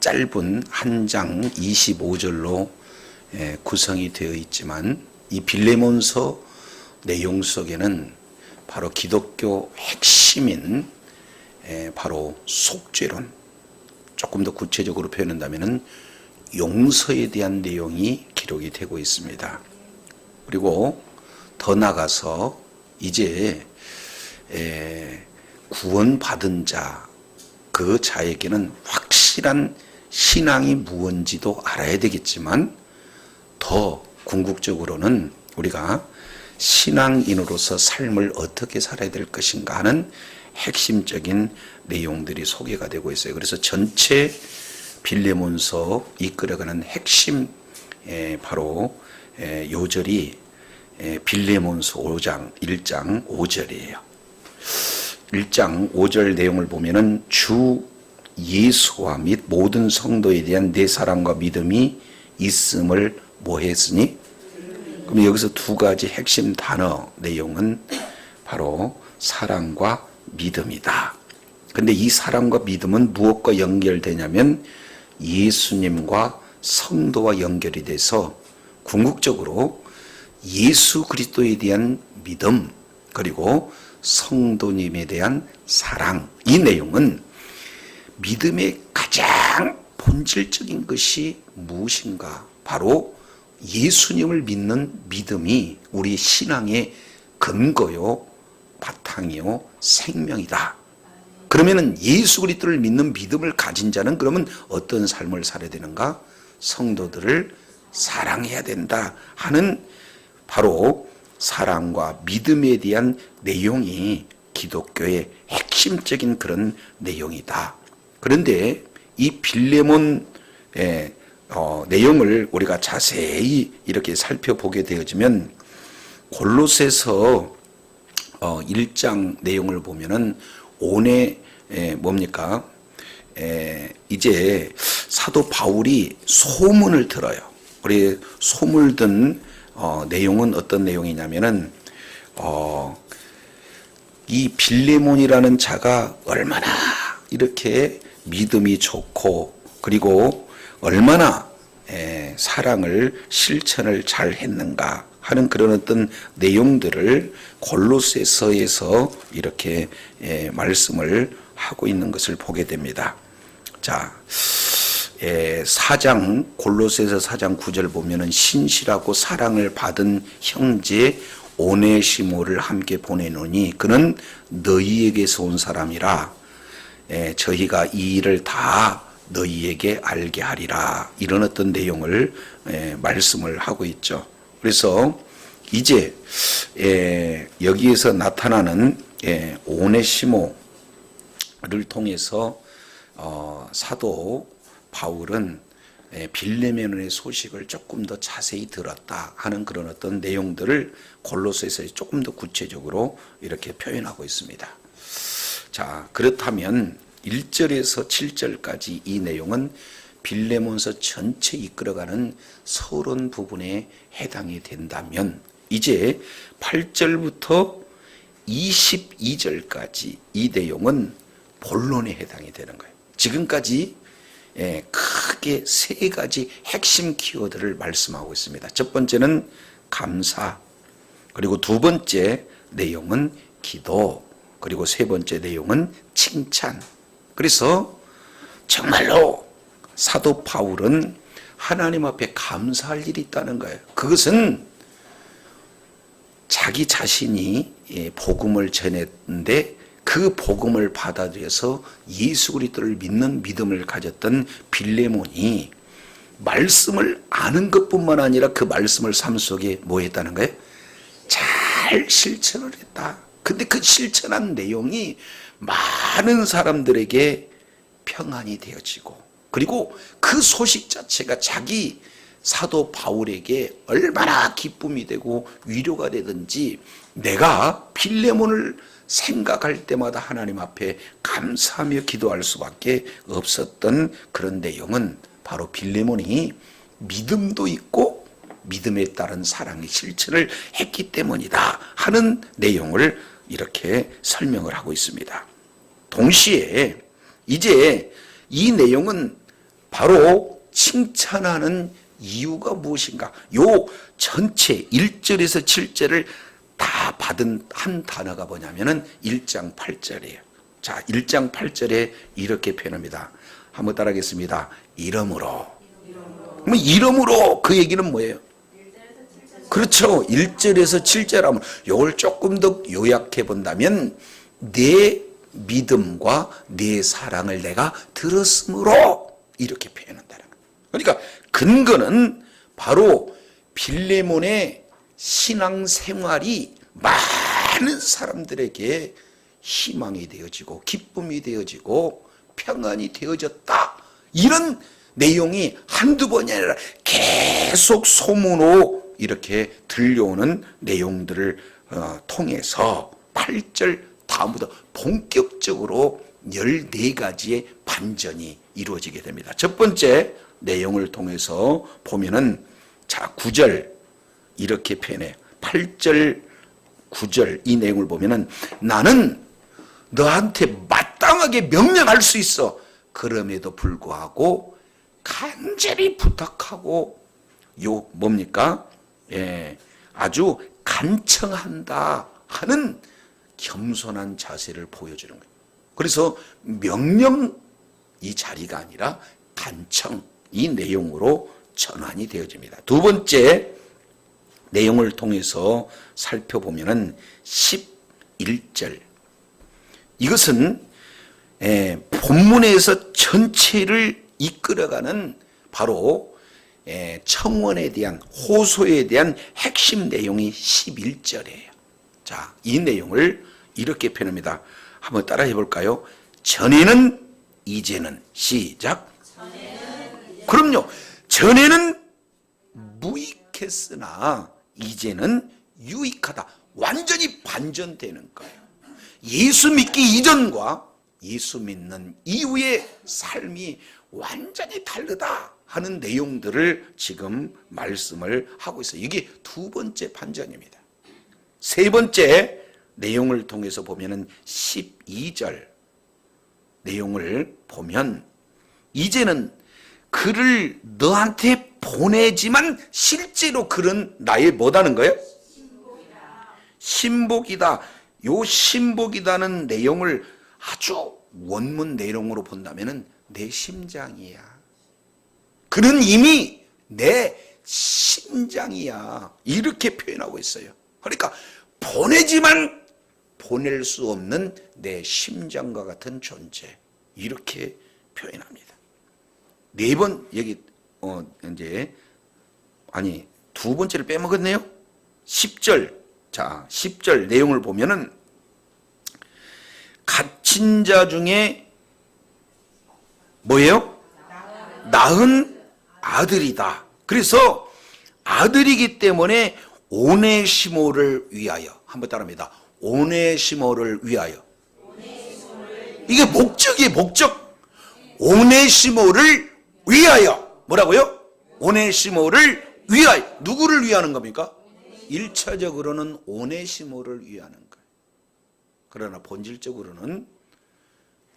짧은 한 장 25절로 구성이 되어 있지만 이 빌레몬서 내용 속에는 바로 기독교 핵심인 바로 속죄론, 조금 더 구체적으로 표현한다면 용서에 대한 내용이 기록이 되고 있습니다. 그리고 더 나아가서 이제 구원받은 자, 그 자에게는 확실한 신앙이 무엇인지도 알아야 되겠지만 더 궁극적으로는 우리가 신앙인으로서 삶을 어떻게 살아야 될 것인가 하는 핵심적인 내용들이 소개가 되고 있어요. 그래서 전체 빌레몬서 이끌어가는 핵심 바로 요절이 빌레몬서 1장 5절이에요. 1장 5절 내용을 보면은 주 예수와 및 모든 성도에 대한 내 사랑과 믿음이 있음을 뭐했으니? 그럼 여기서 두 가지 핵심 단어 내용은 바로 사랑과 믿음이다. 근데 이 사랑과 믿음은 무엇과 연결되냐면 예수님과 성도와 연결이 돼서 궁극적으로 예수 그리스도에 대한 믿음 그리고 성도님에 대한 사랑, 이 내용은 믿음의 가장 본질적인 것이 무엇인가? 바로 예수님을 믿는 믿음이 우리 신앙의 근거요, 바탕이요, 생명이다. 그러면은 예수 그리스도를 믿는 믿음을 가진 자는 그러면 어떤 삶을 살아야 되는가? 성도들을 사랑해야 된다 하는 바로 사랑과 믿음에 대한 내용이 기독교의 핵심적인 그런 내용이다. 그런데 이 빌레몬 내용을 우리가 자세히 이렇게 살펴보게 되어지면 골로새서 1장 내용을 보면은 온에 뭡니까? 이제 사도 바울이 소문을 들어요. 우리 소문을 든 내용은 어떤 내용이냐면은 이 빌레몬이라는 자가 얼마나 이렇게 믿음이 좋고 그리고 얼마나 사랑을 실천을 잘 했는가 하는 그런 어떤 내용들을 골로새서에서 이렇게 말씀을 하고 있는 것을 보게 됩니다. 자, 4장 골로새서 4장 9절 보면은 신실하고 사랑을 받은 형제 오네시모를 함께 보내노니 그는 너희에게서 온 사람이라 저희가 이 일을 다 너희에게 알게 하리라, 이런 어떤 내용을 말씀을 하고 있죠. 그래서 이제 여기에서 나타나는 오네시모를 통해서 사도 바울은 빌레몬의 소식을 조금 더 자세히 들었다 하는 그런 어떤 내용들을 골로새서에 조금 더 구체적으로 이렇게 표현하고 있습니다. 자, 그렇다면 1절에서 7절까지 이 내용은 빌레몬서 전체 이끌어가는 서론 부분에 해당이 된다면 이제 8절부터 22절까지 이 내용은 본론에 해당이 되는 거예요. 지금까지 크게 세 가지 핵심 키워드를 말씀하고 있습니다. 첫 번째는 감사, 그리고 두 번째 내용은 기도, 그리고 세 번째 내용은 칭찬. 그래서 정말로 사도 바울은 하나님 앞에 감사할 일이 있다는 거예요. 그것은 자기 자신이 복음을 전했는데 그 복음을 받아들여서 예수 그리스도를 믿는 믿음을 가졌던 빌레몬이 말씀을 아는 것뿐만 아니라 그 말씀을 삶 속에 뭐 했다는 거예요? 잘 실천을 했다. 근데 그 실천한 내용이 많은 사람들에게 평안이 되어지고 그리고 그 소식 자체가 자기 사도 바울에게 얼마나 기쁨이 되고 위로가 되든지 내가 빌레몬을 생각할 때마다 하나님 앞에 감사하며 기도할 수밖에 없었던 그런 내용은 바로 빌레몬이 믿음도 있고 믿음에 따른 사랑의 실천을 했기 때문이다 하는 내용을 이렇게 설명을 하고 있습니다. 동시에 이제 이 내용은 바로 칭찬하는 이유가 무엇인가? 요 전체 1절에서 7절을 다 받은 한 단어가 뭐냐면은 1장 8절이에요. 자, 1장 8절에 이렇게 표현합니다. 한번 따라하겠습니다. 이러므로. 뭐 이러므로 그 얘기는 뭐예요? 그렇죠. 1절에서 7절 하면 이걸 조금 더 요약해 본다면 내 믿음과 내 사랑을 내가 들었으므로 이렇게 표현한다는 거예요. 그러니까 근거는 바로 빌레몬의 신앙생활이 많은 사람들에게 희망이 되어지고 기쁨이 되어지고 평안이 되어졌다. 이런 내용이 한두 번이 아니라 계속 소문으로 이렇게 들려오는 내용들을 통해서 8절 다음부터 본격적으로 14가지의 반전이 이루어지게 됩니다. 첫 번째 내용을 통해서 보면은 자 9절 이렇게 표현해. 8절 9절 이 내용을 보면은 나는 너한테 마땅하게 명령할 수 있어. 그럼에도 불구하고 간절히 부탁하고 요 뭡니까? 예, 아주 간청한다 하는 겸손한 자세를 보여주는 거예요. 그래서 명령 이 자리가 아니라 간청 이 내용으로 전환이 되어집니다. 두 번째 내용을 통해서 살펴보면은 11절 이것은 본문에서 전체를 이끌어가는 바로 청원에 대한 호소에 대한 핵심 내용이 11절이에요. 자, 이 내용을 이렇게 표현합니다. 한번 따라해 볼까요? 전에는 이제는 시작. 그럼요. 전에는 무익했으나 이제는 유익하다. 완전히 반전되는 거예요. 예수 믿기 이전과 예수 믿는 이후의 삶이 완전히 다르다 하는 내용들을 지금 말씀을 하고 있어요. 이게 두 번째 반전입니다. 세 번째 내용을 통해서 보면은 12절 내용을 보면 이제는 그를 너한테 보내지만 실제로 그는 나의 뭐다는 거예요? 신복이다. 요 신복이다는 내용을 아주 원문 내용으로 본다면은 내 심장이야. 그는 이미 내 심장이야. 이렇게 표현하고 있어요. 그러니까 보내지만 보낼 수 없는 내 심장과 같은 존재. 이렇게 표현합니다. 네 번 여기 이제 아니 두 번째를 빼먹었네요. 10절. 자, 10절 내용을 보면은 갇힌 자 중에 뭐예요? 낳은 아들이다. 그래서 아들이기 때문에 오네시모를 위하여. 한번 따라합니다. 오네시모를 위하여. 이게 목적이에요. 목적. 오네시모를 위하여. 뭐라고요? 오네시모를 위하여. 누구를 위하는 겁니까? 1차적으로는 오네시모를 위하는 거예요. 그러나 본질적으로는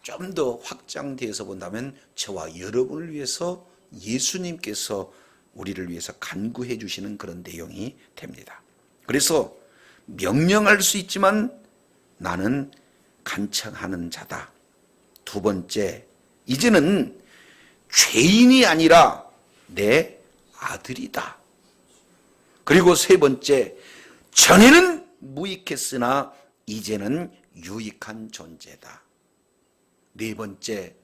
좀 더 확장되어서 본다면 저와 여러분을 위해서 예수님께서 우리를 위해서 간구해 주시는 그런 내용이 됩니다. 그래서 명령할 수 있지만 나는 간청하는 자다. 두 번째, 이제는 죄인이 아니라 내 아들이다. 그리고 세 번째, 전에는 무익했으나 이제는 유익한 존재다. 네 번째,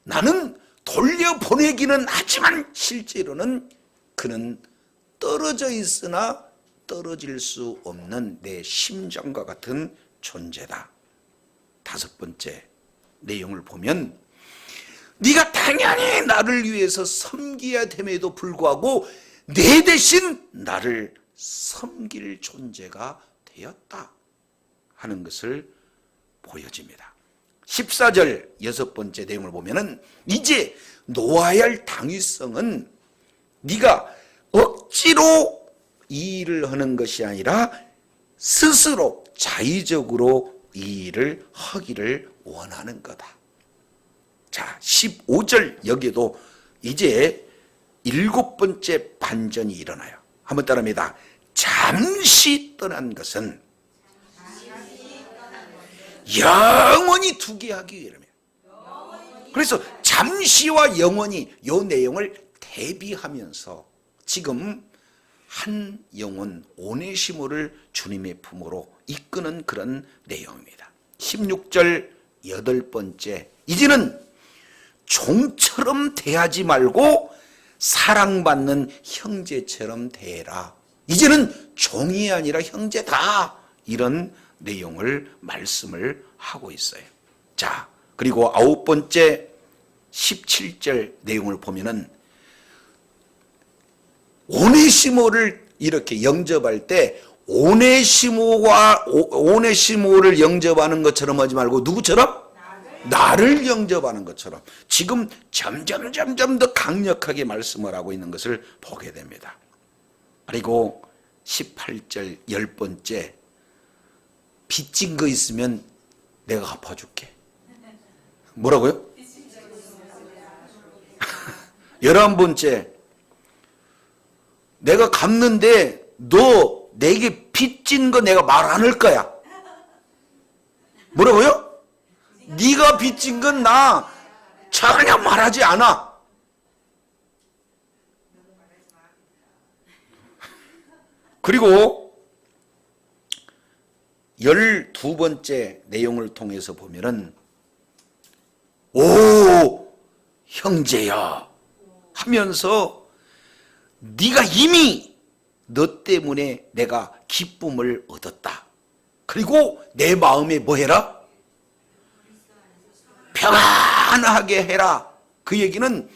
나는 돌려보내기는 하지만 실제로는 그는 떨어져 있으나 떨어질 수 없는 내 심장과 같은 존재다. 다섯 번째 내용을 보면 네가 당연히 나를 위해서 섬겨야 됨에도 불구하고 내 대신 나를 섬길 존재가 되었다 하는 것을 보여집니다. 14절 여섯 번째 내용을 보면은 이제 놓아야 할 당위성은 네가 억지로 이 일을 하는 것이 아니라 스스로 자의적으로 이 일을 하기를 원하는 거다. 자, 15절 여기에도 이제 7번째 반전이 일어나요. 한번 따라합니다. 잠시 떠난 것은 영원히 두게 하기 위함이에요. 그래서 잠시와 영원히 이 내용을 대비하면서 지금 한 영혼 오네시모를 주님의 품으로 이끄는 그런 내용입니다. 16절 8번째, 이제는 종처럼 대하지 말고 사랑받는 형제처럼 대해라. 이제는 종이 아니라 형제다. 이런 내용을 말씀을 하고 있어요. 자, 그리고 9번째 17절 내용을 보면은 오네시모를 이렇게 영접할 때 오네시모를 영접하는 것처럼 하지 말고 누구처럼? 나를 영접하는 것처럼 지금 점점 더 강력하게 말씀을 하고 있는 것을 보게 됩니다. 그리고 18절 10번째, 빚진 거 있으면 내가 갚아줄게. 뭐라고요? 11번째, 내가 갚는데 너 내게 빚진 거 내가 말 안 할 거야. 뭐라고요? 네가 빚진 건 나 전혀 말하지 않아. 그리고 12번째 내용을 통해서 보면은 오 형제야 하면서 네가 이미 너 때문에 내가 기쁨을 얻었다. 그리고 내 마음에 뭐 해라? 평안하게 해라. 그 얘기는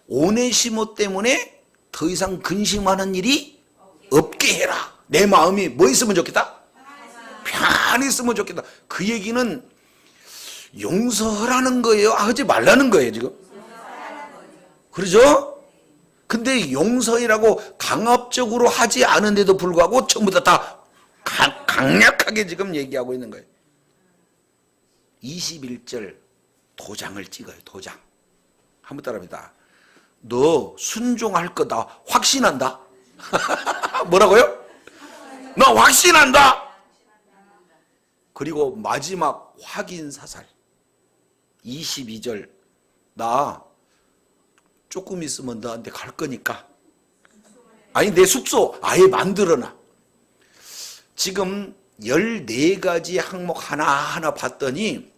오네시모 때문에 더 이상 근심하는 일이 없게 해라. 내 마음이 뭐 있으면 좋겠다? 평안했으면 좋겠다. 그 얘기는 용서하라는 거예요? 하지 말라는 거예요 지금? 그러죠? 근데 용서이라고 강압적으로 하지 않은데도 불구하고 전부 다 강력하게 지금 얘기하고 있는 거예요. 21절 도장을 찍어요. 도장. 한번 따라합니다. 너 순종할 거다 확신한다. 뭐라고요? 너 확신한다. 그리고 마지막 확인 사살 22절, 나 조금 있으면 너한테 갈 거니까 아니 내 숙소 아예 만들어놔. 지금 14가지 항목 하나하나 봤더니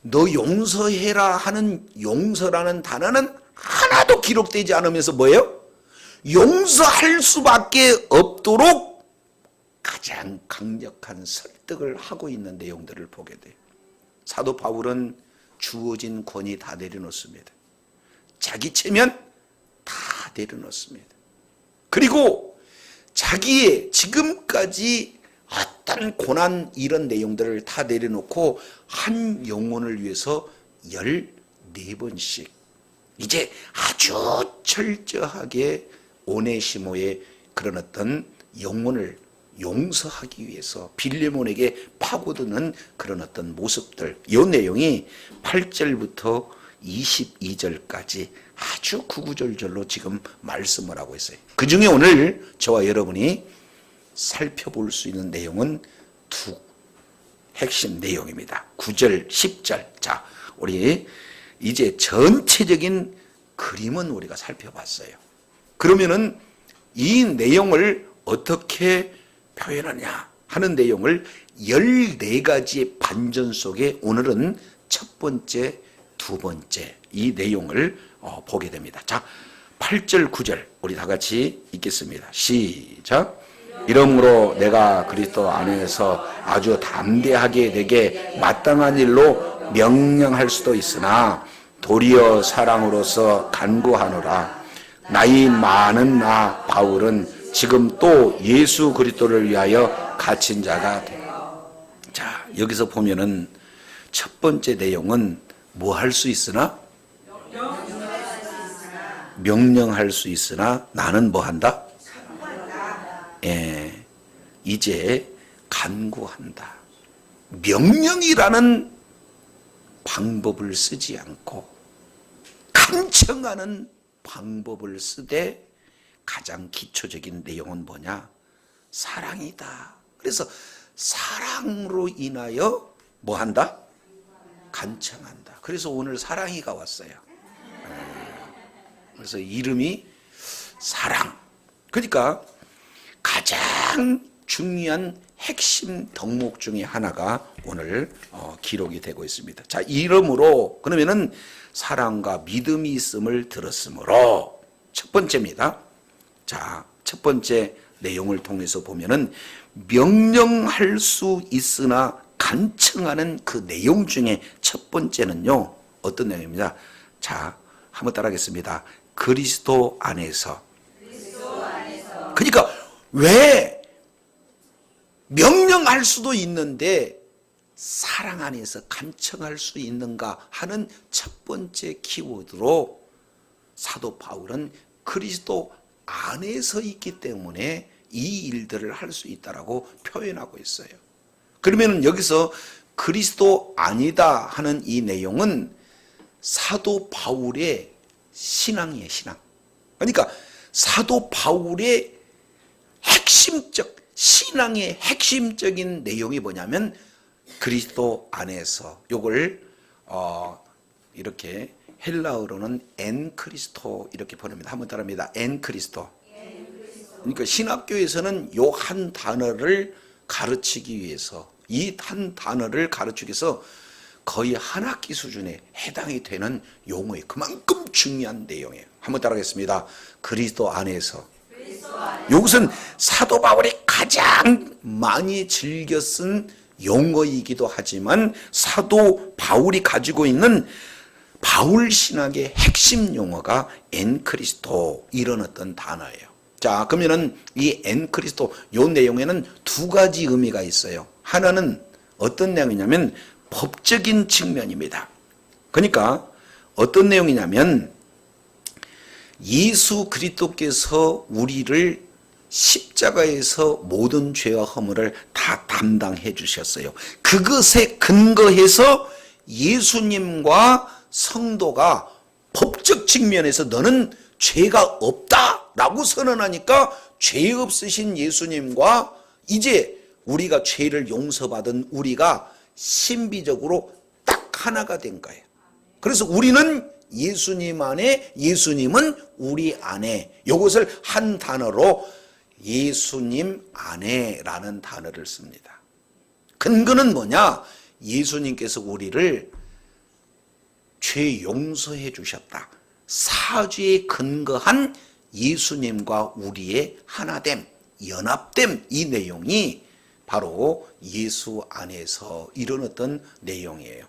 너 용서해라 하는 용서라는 단어는 하나도 기록되지 않으면서 뭐예요? 용서할 수밖에 없도록 가장 강력한 설득을 하고 있는 내용들을 보게 돼요. 사도 바울은 주어진 권위 다 내려놓습니다. 자기 체면 다 내려놓습니다. 그리고 자기의 지금까지 어떤 고난 이런 내용들을 다 내려놓고 한 영혼을 위해서 14번씩 이제 아주 철저하게 오네시모의 그런 어떤 영혼을 용서하기 위해서 빌레몬에게 파고드는 그런 어떤 모습들, 이 내용이 8절부터 22절까지 아주 구구절절로 지금 말씀을 하고 있어요. 그 중에 오늘 저와 여러분이 살펴볼 수 있는 내용은 두 핵심 내용입니다. 9절, 10절. 자, 우리 이제 전체적인 그림은 우리가 살펴봤어요. 그러면은 이 내용을 어떻게 표현하냐 하는 내용을 14가지의 반전 속에 오늘은 첫 번째, 두 번째 이 내용을 보게 됩니다. 자, 8절, 9절 우리 다 같이 읽겠습니다. 시작. 이러므로 내가 그리스도 안에서 아주 담대하게 내게 마땅한 일로 명령할 수도 있으나 도리어 사랑으로서 간구하노라. 나이 많은 나 바울은 지금 또 예수 그리스도를 위하여 갇힌 자가 돼. 자, 여기서 보면은 첫 번째 내용은 뭐 할 수 있으나? 명령할 수 있으나 나는 뭐 한다? 예, 이제 간구한다. 명령이라는 방법을 쓰지 않고 간청하는 방법을 쓰되 가장 기초적인 내용은 뭐냐? 사랑이다. 그래서 사랑으로 인하여 뭐 한다? 간청한다. 그래서 오늘 사랑이가 왔어요. 그래서 이름이 사랑. 그러니까 가장 중요한 핵심 덕목 중에 하나가 오늘 기록이 되고 있습니다. 자, 이러므로 그러면은 사랑과 믿음이 있음을 들었으므로 첫 번째입니다. 자, 첫 번째 내용을 통해서 보면은 명령할 수 있으나 간청하는 그 내용 중에 첫 번째는요, 어떤 내용입니다. 자, 한번 따라하겠습니다. 그리스도 안에서. 그러니까 왜 명령할 수도 있는데 사랑 안에서 간청할 수 있는가 하는 첫 번째 키워드로 사도 바울은 그리스도 안에서 있기 때문에 이 일들을 할 수 있다라고 표현하고 있어요. 그러면 여기서 그리스도 아니다 하는 이 내용은 사도 바울의 신앙이에요, 신앙. 그러니까 사도 바울의 핵심적, 신앙의 핵심적인 내용이 뭐냐면 그리스도 안에서, 요걸 이렇게 헬라어로는 엔 크리스토 이렇게 번역합니다. 한번 따라합니다. 엔 크리스토. 그러니까 신학교에서는 요 한 단어를 가르치기 위해서, 이 한 단어를 가르치기 위해서 거의 한 학기 수준에 해당이 되는 용어예요. 그만큼 중요한 내용이에요. 한번 따라하겠습니다. 그리스도 안에서. 이것은 사도 바울이 가장 많이 즐겨 쓴 용어이기도 하지만 사도 바울이 가지고 있는 바울 신학의 핵심 용어가 엔크리스토, 이런 어떤 단어예요. 자, 그러면은 이 엔크리스토, 요 내용에는 두 가지 의미가 있어요. 하나는 어떤 내용이냐면 법적인 측면입니다. 그러니까 어떤 내용이냐면 예수 그리스도께서 우리를 십자가에서 모든 죄와 허물을 다 담당해 주셨어요. 그것에 근거해서 예수님과 성도가 법적 측면에서 너는 죄가 없다라고 선언하니까 죄 없으신 예수님과 이제 우리가 죄를 용서받은 우리가 신비적으로 딱 하나가 된 거예요. 그래서 우리는 예수님 안에, 예수님은 우리 안에, 이것을 한 단어로 예수님 안에라는 단어를 씁니다. 근거는 뭐냐? 예수님께서 우리를 죄 용서해 주셨다. 사죄에 근거한 예수님과 우리의 하나됨, 연합됨, 이 내용이 바로 예수 안에서 이런 어떤 내용이에요.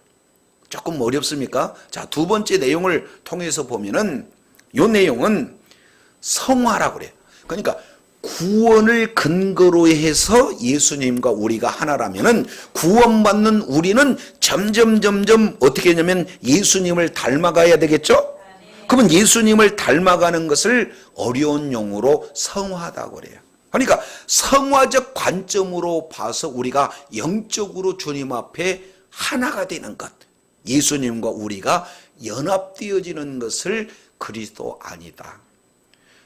조금 어렵습니까? 자, 두 번째 내용을 통해서 보면은 이 내용은 성화라고 그래요. 그러니까 구원을 근거로 해서 예수님과 우리가 하나라면은 구원받는 우리는 점점 어떻게 하냐면 예수님을 닮아가야 되겠죠? 그러면 예수님을 닮아가는 것을 어려운 용어로 성화다고 그래요. 그러니까 성화적 관점으로 봐서 우리가 영적으로 주님 앞에 하나가 되는 것, 예수님과 우리가 연합되어지는 것을 그리스도 아니다.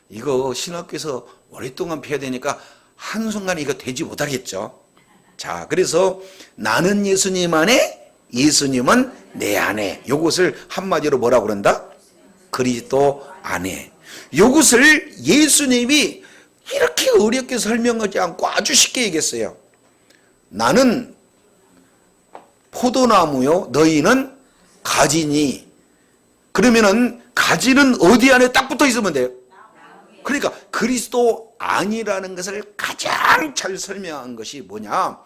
이거 신학교에서 오랫동안 배워야 되니까 한순간에 이거 되지 못하겠죠. 자, 그래서 나는 예수님 안에, 예수님은 내 안에, 이것을 한마디로 뭐라고 그런다? 그리스도 안에. 이것을 예수님이 이렇게 어렵게 설명하지 않고 아주 쉽게 얘기했어요. 나는 포도나무요, 너희는 가지니. 그러면은 가지는 어디 안에 딱 붙어 있으면 돼요? 그러니까 그리스도 안이라는 것을 가장 잘 설명한 것이 뭐냐?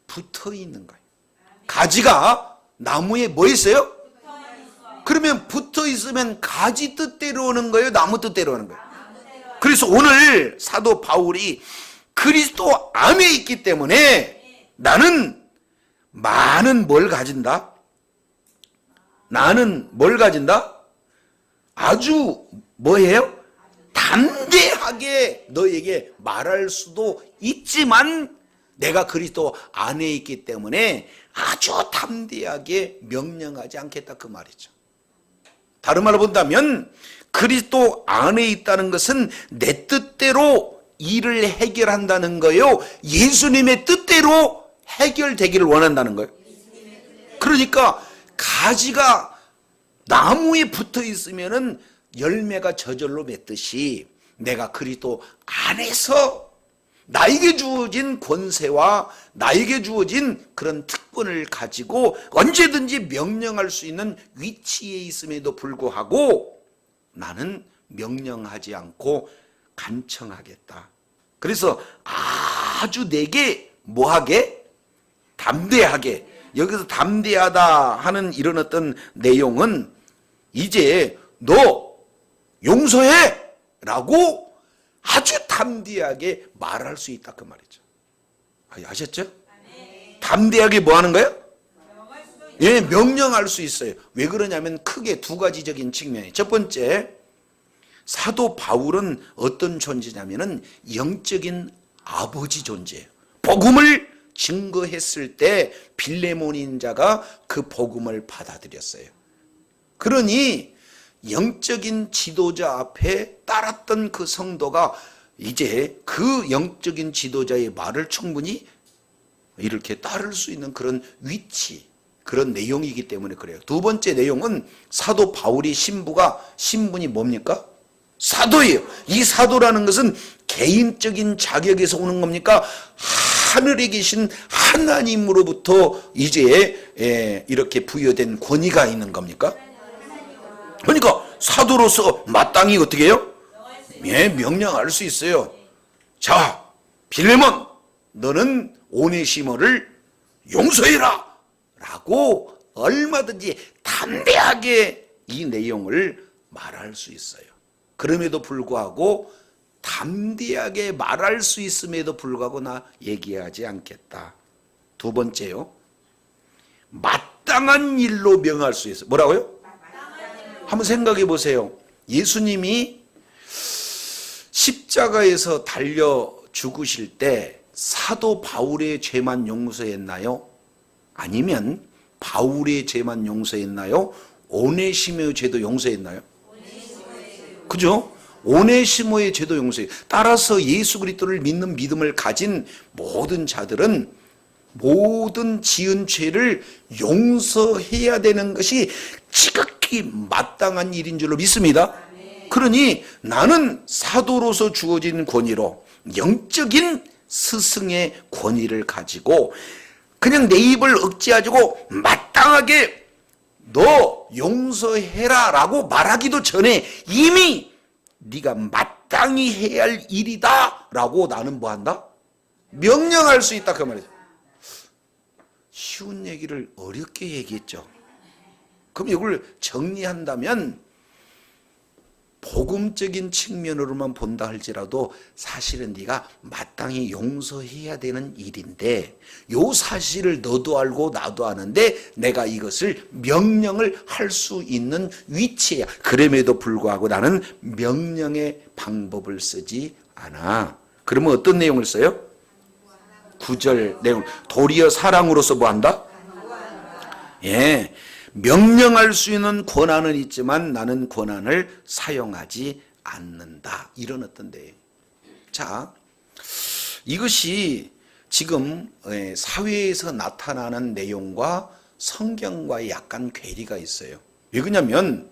붙어 있는 거예요. 가지가 나무에 뭐 있어요? 그러면 붙어 있으면 가지 뜻대로 오는 거예요? 나무 뜻대로 오는 거예요? 그래서 오늘 사도 바울이 그리스도 안에 있기 때문에 나는 많은 뭘 가진다? 나는 뭘 가진다? 아주 뭐예요? 담대하게 너에게 말할 수도 있지만 내가 그리스도 안에 있기 때문에 아주 담대하게 명령하지 않겠다, 그 말이죠. 다른 말로 본다면 그리스도 안에 있다는 것은 내 뜻대로 일을 해결한다는 거예요? 예수님의 뜻대로 해결되기를 원한다는 거예요? 그러니까 가지가 나무에 붙어 있으면은 열매가 저절로 맺듯이 내가 그리스도 안에서 나에게 주어진 권세와 나에게 주어진 그런 특권을 가지고 언제든지 명령할 수 있는 위치에 있음에도 불구하고 나는 명령하지 않고 간청하겠다. 그래서 아주 내게 뭐하게? 담대하게. 여기서 담대하다 하는 이런 어떤 내용은 이제 너 용서해! 라고 아주 담대하게 말할 수 있다 그 말이죠. 아셨죠? 담대하게 뭐 하는 거예요? 예, 명령할 수 있어요. 왜 그러냐면 크게 두 가지적인 측면이. 첫 번째, 사도 바울은 어떤 존재냐면은 영적인 아버지 존재예요. 복음을 증거했을 때 빌레몬인 자가 그 복음을 받아들였어요. 그러니 영적인 지도자 앞에 따랐던 그 성도가 이제 그 영적인 지도자의 말을 충분히 이렇게 따를 수 있는 그런 위치, 그런 내용이기 때문에 그래요. 두 번째 내용은 사도 바울의 신분이 뭡니까? 사도예요. 이 사도라는 것은 개인적인 자격에서 오는 겁니까? 하늘에 계신 하나님으로부터 이제 이렇게 부여된 권위가 있는 겁니까? 그러니까 사도로서 마땅히 어떻게 해요? 예, 명령할 수 있어요. 자, 빌레몬, 너는 오네시모를 용서해라! 라고 얼마든지 담대하게 이 내용을 말할 수 있어요. 그럼에도 불구하고 담대하게 말할 수 있음에도 불구하고 나 얘기하지 않겠다. 두 번째요. 마땅한 일로 명할 수 있어요. 뭐라고요? 한번 생각해 보세요. 예수님이 십자가에서 달려 죽으실 때 사도 바울의 죄만 용서했나요? 아니면 바울의 죄만 용서했나요? 오네시모의 죄도 용서했나요? 그죠? 오네시모의 죄도 용서해요. 따라서 예수 그리스도를 믿는 믿음을 가진 모든 자들은 모든 지은 죄를 용서해야 되는 것이 지극히 마땅한 일인 줄로 믿습니다. 그러니 나는 사도로서 주어진 권위로 영적인 스승의 권위를 가지고 그냥 내 입을 억제하고 마땅하게 너 용서해라 라고 말하기도 전에 이미 네가 마땅히 해야 할 일이다 라고 나는 뭐한다? 명령할 수 있다 그 말이죠. 쉬운 얘기를 어렵게 얘기했죠. 그럼 이걸 정리한다면 복음적인 측면으로만 본다 할지라도 사실은 네가 마땅히 용서해야 되는 일인데 요 사실을 너도 알고 나도 아는데 내가 이것을 명령을 할 수 있는 위치야. 그럼에도 불구하고 나는 명령의 방법을 쓰지 않아. 그러면 어떤 내용을 써요? 9절 내용. 도리어 사랑으로서 뭐한다? 예. 명령할 수 있는 권한은 있지만 나는 권한을 사용하지 않는다. 이런 어떤 데. 자, 이것이 지금 사회에서 나타나는 내용과 성경과의 약간 괴리가 있어요. 왜 그러냐면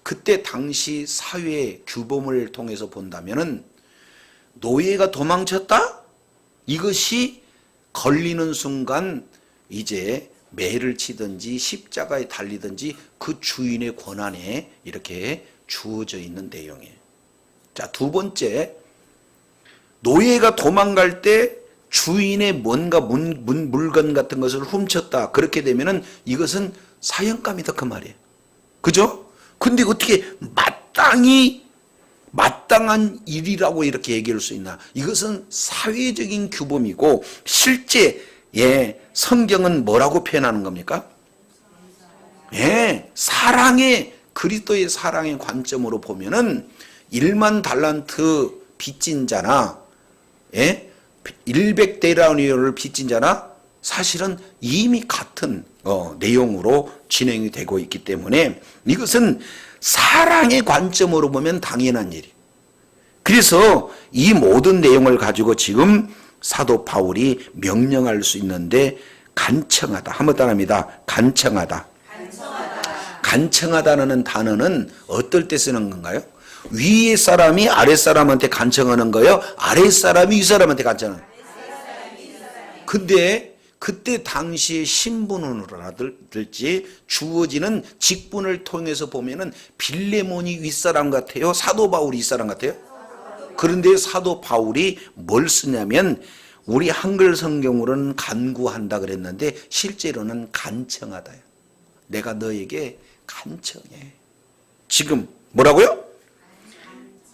그때 당시 사회 규범을 통해서 본다면은 노예가 도망쳤다? 이것이 걸리는 순간 이제 매를 치든지 십자가에 달리든지 그 주인의 권한에 이렇게 주어져 있는 내용이에요. 자, 두 번째, 노예가 도망갈 때 주인의 뭔가 물건 같은 것을 훔쳤다. 그렇게 되면은 이것은 사형감이다 그 말이에요. 그죠? 근데 어떻게 마땅한 일이라고 이렇게 얘기할 수 있나? 이것은 사회적인 규범이고 실제 성경은 뭐라고 표현하는 겁니까? 그리스도의 사랑의 관점으로 보면은 1만 달란트 빚진 자나 100데나리온을 빚진 자나 사실은 이미 같은 내용으로 진행이 되고 있기 때문에 이것은 사랑의 관점으로 보면 당연한 일이에요. 그래서 이 모든 내용을 가지고 지금 사도 바울이 명령할 수 있는데 간청하다. 한번 따라합니다. 간청하다. 간청하다는 단어는 어떨 때 쓰는 건가요? 위에 사람이 아래 사람한테 간청하는 거예요? 아래 사람이 위 사람한테 간청하는 거예요? 근데 그때 당시의 신분으로라든지 주어지는 직분을 통해서 보면은 빌레몬이 윗사람 같아요? 사도 바울이 윗사람 같아요? 그런데 사도 바울이 뭘 쓰냐면 우리 한글 성경으로는 간구한다 그랬는데 실제로는 간청하다요. 내가 너에게 간청해. 지금 뭐라고요?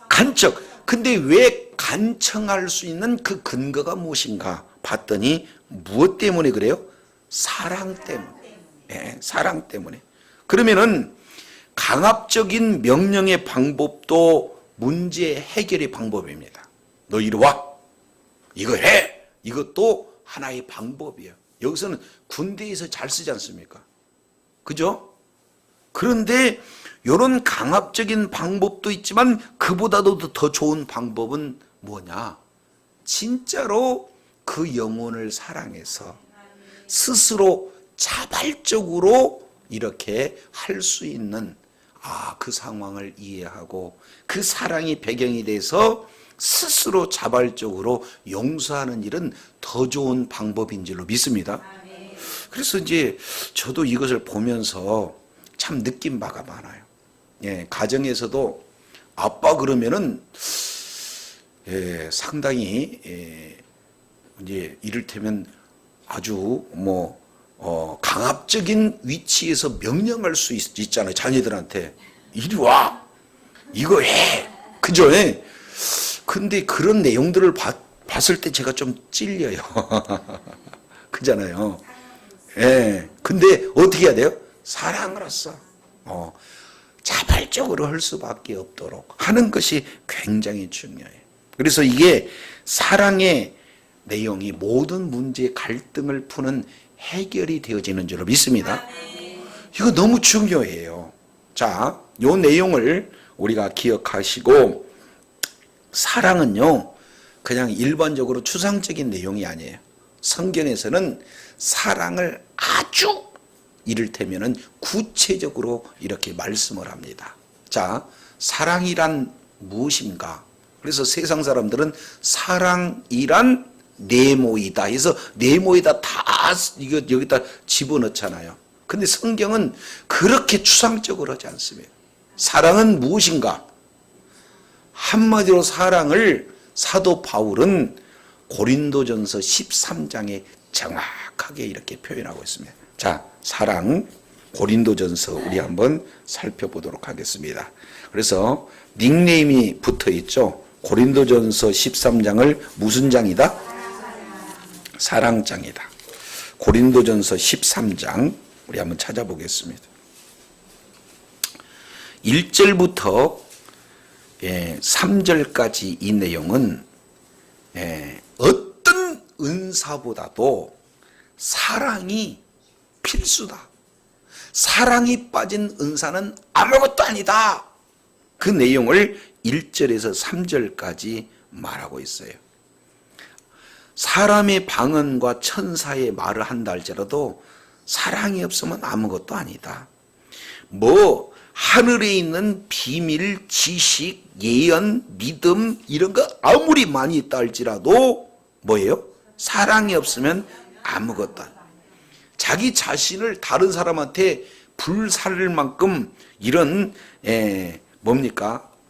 간청. 근데 왜 간청할 수 있는 그 근거가 무엇인가 봤더니 무엇 때문에 그래요? 사랑 때문에. 네, 사랑 때문에. 그러면은 강압적인 명령의 방법도 문제 해결의 방법입니다. 너 이리 와. 이거 해. 이것도 하나의 방법이에요. 여기서는 군대에서 잘 쓰지 않습니까? 그죠? 그런데 이런 강압적인 방법도 있지만 그보다도 더 좋은 방법은 뭐냐? 진짜로 그 영혼을 사랑해서 스스로 자발적으로 이렇게 할 수 있는 그 상황을 이해하고 그 사랑이 배경이 돼서 스스로 자발적으로 용서하는 일은 더 좋은 방법인 줄로 믿습니다. 그래서 이제 저도 이것을 보면서 참 느낀 바가 많아요. 예, 가정에서도 아빠 그러면은 상당히 이제 이를테면 아주 강압적인 위치에서 명령할 수 있잖아요. 자녀들한테 이리 와, 이거 해, 그죠? 예? 근데 그런 내용들을 봤을 때 제가 좀 찔려요. 그잖아요. 예. 근데 어떻게 해야 돼요? 사랑으로서 자발적으로 할 수밖에 없도록 하는 것이 굉장히 중요해요. 그래서 이게 사랑의 내용이 모든 문제의 갈등을 푸는 해결이 되어지는 줄로 믿습니다. 이거 너무 중요해요. 자, 요 내용을 우리가 기억하시고 사랑은요 그냥 일반적으로 추상적인 내용이 아니에요. 성경에서는 사랑을 아주 이를테면은 구체적으로 이렇게 말씀을 합니다. 자, 사랑이란 무엇인가? 그래서 세상 사람들은 사랑이란 네모이다 해서 네모에다 다 이거 여기다 집어넣잖아요. 근데 성경은 그렇게 추상적으로 하지 않습니다. 사랑은 무엇인가? 한마디로 사랑을 사도 바울은 고린도전서 13장에 정확하게 이렇게 표현하고 있습니다. 자, 사랑 고린도전서 우리 한번 살펴보도록 하겠습니다. 그래서 닉네임이 붙어 있죠. 고린도전서 13장을 무슨 장이다? 사랑장이다. 고린도전서 13장 우리 한번 찾아보겠습니다. 1절부터 3절까지 이 내용은 어떤 은사보다도 사랑이 필수다. 사랑이 빠진 은사는 아무것도 아니다. 그 내용을 1절에서 3절까지 말하고 있어요. 사람의 방언과 천사의 말을 한다 할지라도 사랑이 없으면 아무것도 아니다. 하늘에 있는 비밀, 지식, 예언, 믿음 이런 거 아무리 많이 있다 할지라도 뭐예요? 사랑이 없으면 아무것도 아니다. 자기 자신을 다른 사람한테 불살릴 만큼 이런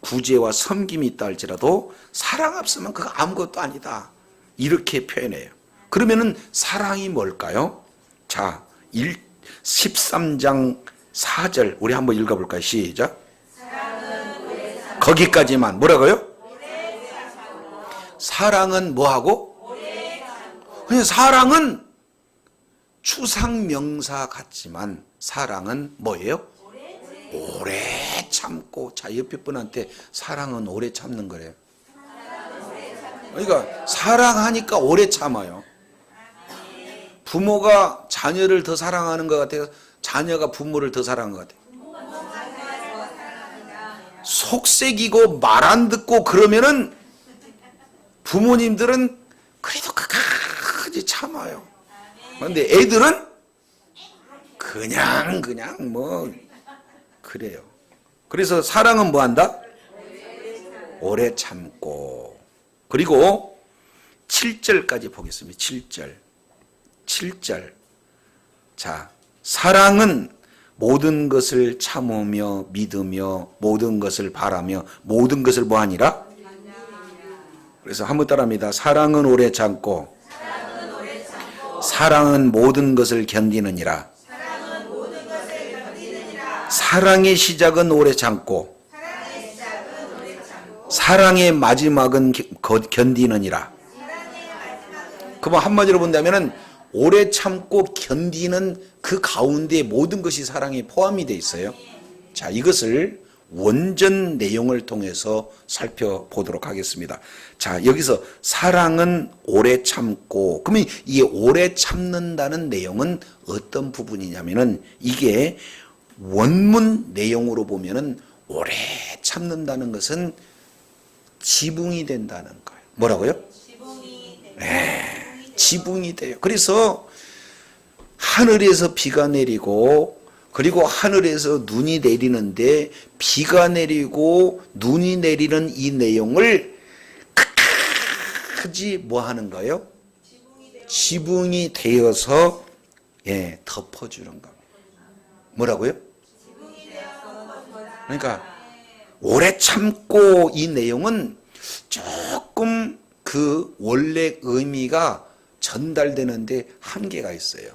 구제와 섬김이 있다 할지라도 사랑 없으면 그거 아무것도 아니다. 이렇게 표현해요. 그러면은 사랑이 뭘까요? 자, 13장 4절 우리 한번 읽어볼까요? 시작. 거기까지만. 뭐라고요? 사랑은 뭐하고? 그냥 사랑은 추상명사 같지만 사랑은 뭐예요? 오래 참고. 자, 옆에 분한테 사랑은 오래 참는 거래요. 그러니까 사랑하니까 오래 참아요. 부모가 자녀를 더 사랑하는 것 같아요? 자녀가 부모를 더 사랑하는 것 같아요? 속색이고 말 안 듣고 그러면은 부모님들은 그래도 끝까지 참아요. 그런데 애들은 그냥 뭐 그래요. 그래서 사랑은 뭐 한다? 오래 참고. 그리고 7절까지 보겠습니다. 7절. 자, 사랑은 모든 것을 참으며 믿으며 모든 것을 바라며 모든 것을 뭐하니라? 그래서 한번 따라합니다. 사랑은 오래 참고 사랑은 모든 것을 견디느니라. 사랑의 시작은 오래 참고 사랑의 마지막은 견디느니라. 그럼 한마디로 본다면은 오래 참고 견디는 그 가운데 모든 것이 사랑에 포함이 되어 있어요. 자, 이것을 원전 내용을 통해서 살펴보도록 하겠습니다. 자, 여기서 사랑은 오래 참고, 그러면 이 오래 참는다는 내용은 어떤 부분이냐면은 이게 원문 내용으로 보면은 오래 참는다는 것은 지붕이 된다는 거예요. 뭐라고요? 지붕이 돼요. 그래서 하늘에서 비가 내리고 그리고 하늘에서 눈이 내리는데 비가 내리고 눈이 내리는 이 내용을 끝까지 뭐 하는 거예요? 지붕이 되어서 덮어주는 겁니다. 뭐라고요? 그러니까 오래 참고 이 내용은 조금 그 원래 의미가 전달되는데 한계가 있어요.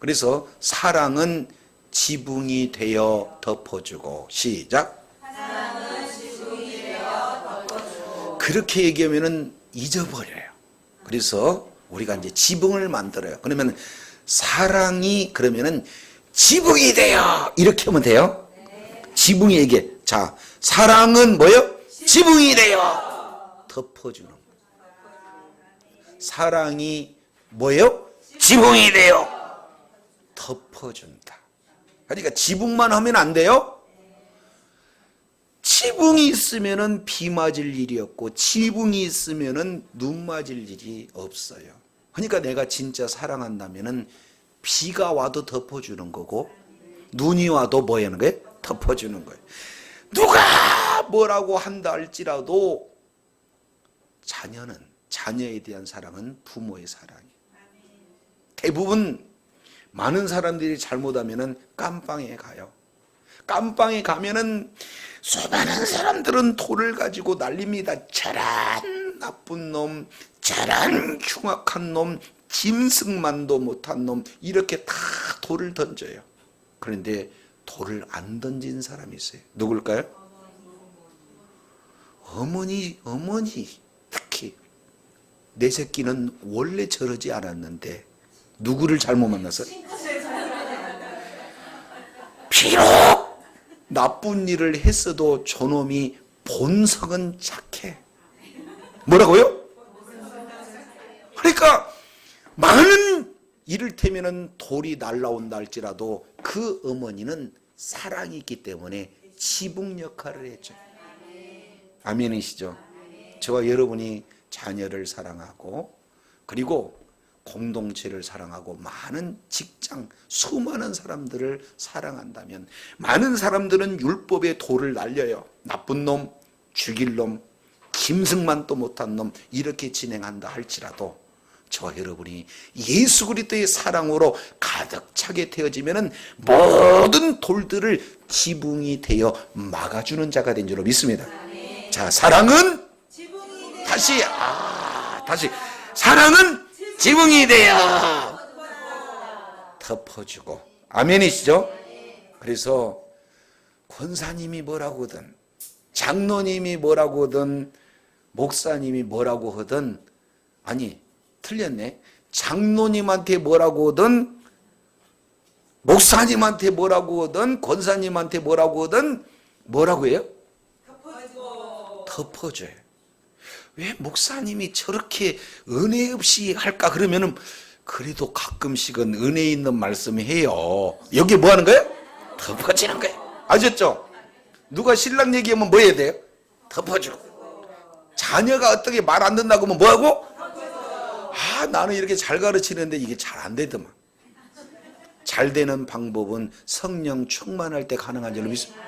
그래서 사랑은 지붕이 되어 덮어주고. 시작. 사랑은 지붕이 되어 덮어주고. 그렇게 얘기하면은 잊어버려요. 그래서 우리가 이제 지붕을 만들어요. 그러면 사랑이 그러면은 지붕이 되어 이렇게 하면 돼요. 지붕이 얘기해. 자, 사랑은 뭐요? 지붕이 되어 덮어주는 거예요. 사랑이 뭐예요? 지붕이 되어 덮어준다. 그러니까 지붕만 하면 안 돼요? 지붕이 있으면은 비 맞을 일이 없고 지붕이 있으면은 눈 맞을 일이 없어요. 그러니까 내가 진짜 사랑한다면은 비가 와도 덮어주는 거고 눈이 와도 뭐 하는 거예요? 덮어주는 거예요. 누가 뭐라고 한다 할지라도 자녀에 대한 사랑은 부모의 사랑이에요. 대부분 많은 사람들이 잘못하면은 깜빵에 가요. 깜빵에 가면은 수많은 사람들은 돌을 가지고 난립니다. 저런 나쁜 놈, 저런 흉악한 놈, 짐승만도 못한 놈, 이렇게 다 돌을 던져요. 그런데 돌을 안 던진 사람이 있어요. 누굴까요? 어머니 특히 내 새끼는 원래 저러지 않았는데 누구를 잘못 만나서 비록 나쁜 일을 했어도 저놈이 본성은 착해. 뭐라고요? 그러니까 많은 이를테면은 돌이 날라온다 할지라도 그 어머니는 사랑이 있기 때문에 지붕 역할을 했죠. 아멘이시죠? 저와 여러분이 자녀를 사랑하고 그리고 공동체를 사랑하고 많은 직장, 수많은 사람들을 사랑한다면 많은 사람들은 율법의 돌을 날려요. 나쁜 놈, 죽일 놈, 짐승만도 못한 놈 이렇게 진행한다 할지라도 저와 여러분이 예수 그리스도의 사랑으로 가득 차게 되어지면은 모든 돌들을 지붕이 되어 막아주는 자가 된 줄로 믿습니다. 자, 사랑은 다시 사랑은 지붕이 되어 덮어주고. 아멘이시죠? 그래서 권사님이 뭐라고 하든 장로님이 뭐라고 하든 목사님이 뭐라고 하든 아니 틀렸네. 장로님한테 뭐라고 하든 목사님한테 뭐라고 하든 권사님한테 뭐라고 하든 뭐라고 해요? 덮어줘요. 왜 목사님이 저렇게 은혜 없이 할까? 그러면은 그래도 가끔씩은 은혜 있는 말씀 해요. 여기 뭐 하는 거예요? 덮어지는 거예요. 아셨죠? 누가 신랑 얘기하면 뭐 해야 돼요? 덮어주고. 자녀가 어떻게 말 안 듣는다고 하면 뭐 하고? 아, 나는 이렇게 잘 가르치는데 이게 잘 안 되더만. 잘 되는 방법은 성령 충만할 때 가능한 줄로 믿습니다.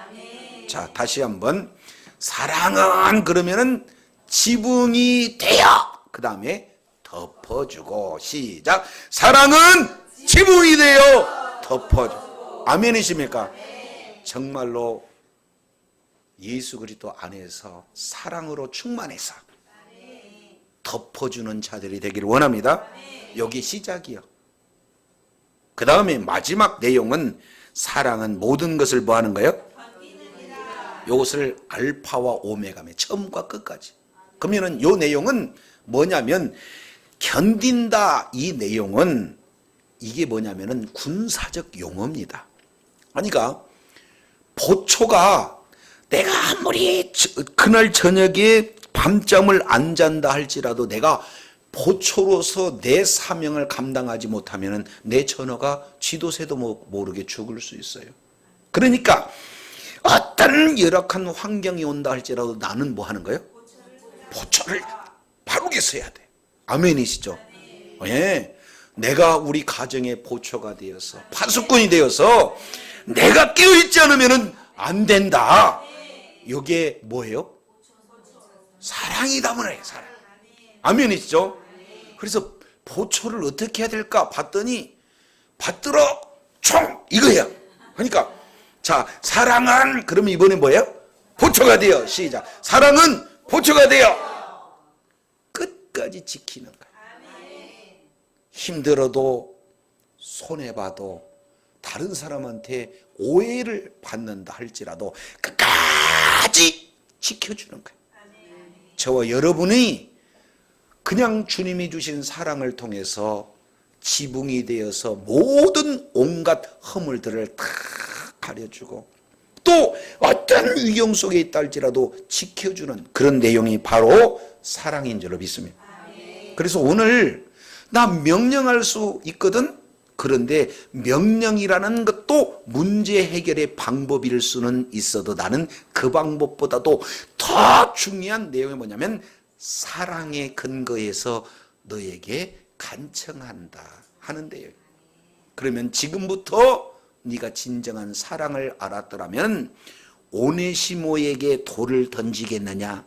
자, 다시 한번. 사랑은 그러면은 지붕이 되어 그 다음에 덮어주고. 시작. 사랑은 지붕이 되어 덮어주고. 아멘이십니까? 정말로 예수 그리스도 안에서 사랑으로 충만해서 덮어주는 자들이 되기를 원합니다. 여기 시작이요. 그 다음에 마지막 내용은 사랑은 모든 것을 뭐 하는 거예요? 이것을 알파와 오메가며 처음과 끝까지. 그러면은 이 내용은 뭐냐면 견딘다. 이 내용은 이게 뭐냐면은 군사적 용어입니다. 그러니까 보초가 내가 아무리 그날 저녁에 밤잠을 안 잔다 할지라도 내가 보초로서 내 사명을 감당하지 못하면 내 전어가 쥐도새도 모르게 죽을 수 있어요. 그러니까 어떤 열악한 환경이 온다 할지라도 나는 뭐 하는 거예요? 보초를 바르게 서야 돼. 아멘이시죠? 예. 내가 우리 가정의 보초가 되어서 파수꾼이 되어서 내가 깨어있지 않으면 안 된다. 이게 뭐예요? 사랑이다 뭐예요. 사랑. 아멘이시죠? 그래서 보초를 어떻게 해야 될까 봤더니 받들어 총 이거야. 그러니까 자, 사랑은 그러면 이번에 뭐예요? 보초가 되어. 시작. 사랑은 보초가 되어 끝까지 지키는 거예요. 힘들어도 손해봐도 다른 사람한테 오해를 받는다 할지라도 끝까지 지켜주는 거예요. 저와 여러분이 그냥 주님이 주신 사랑을 통해서 지붕이 되어서 모든 온갖 허물들을 다 가려주고 또 어떤 위경 속에 있다 할지라도 지켜주는 그런 내용이 바로 사랑인 줄로 믿습니다. 그래서 오늘 나 명령할 수 있거든. 그런데 명령이라는 것도 문제 해결의 방법일 수는 있어도 나는 그 방법보다도 더 중요한 내용이 뭐냐면 사랑에 근거해서 너에게 간청한다 하는데요. 그러면 지금부터 네가 진정한 사랑을 알았더라면 오네시모에게 돌을 던지겠느냐